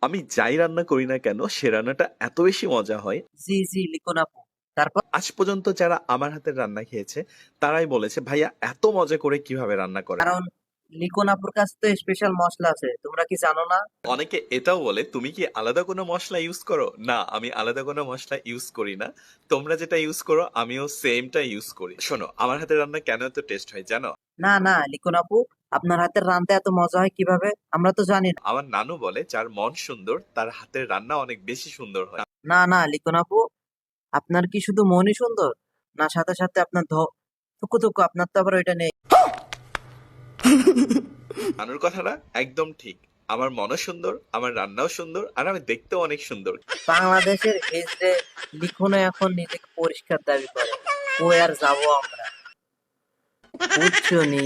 আমি যাই রান্না করি না কেন সে রান্নাটা এত বেশি মজা হয়। জি, জি, লিখুন আপু। তারপর? আজ পর্যন্ত যারা আমার হাতের রান্না খেয়েছে তারাই বলেছে ভাইয়া এত মজা করে কিভাবে রান্না করেন। কারণ লিখুন আপুর কাছে তো স্পেশাল মসলা আছে। তোমরা কি জানো না? অনেকে এটাও বলে তুমি কি আলাদা কোনো মশলা ইউজ করো? না, আমি আলাদা কোনো মশলা ইউজ করি না। তোমরা যেটা ইউজ করো আমিও সেমটা ইউজ করি। শোনো, আমার হাতের রান্না কেন এত টেস্ট হয় জানো? না, না, লিখুন আপু, আপনার হাতের রান্না এত মজা হয় কিভাবে? আমরা তো জানি না। আমার নানু বলে যার মন সুন্দর তার হাতের রান্না অনেক বেশি সুন্দর হয়। না, না, লিখুন আপু, আপনার কি শুধু মনই সুন্দর? না সাথে সাথে আপনার থুকু থুকু আপনার তো আবার ওইটা নেই। নানুর কথাটা একদম ঠিক। আমার মনও সুন্দর, আমার রান্নাও সুন্দর, আর আমি দেখতেও অনেক সুন্দর। বাংলাদেশের হিজড়ে লিখুনও এখন নিজেকে পরিষ্কার দাবি করে। ও আর যাবো আমরা, বুঝছো নি?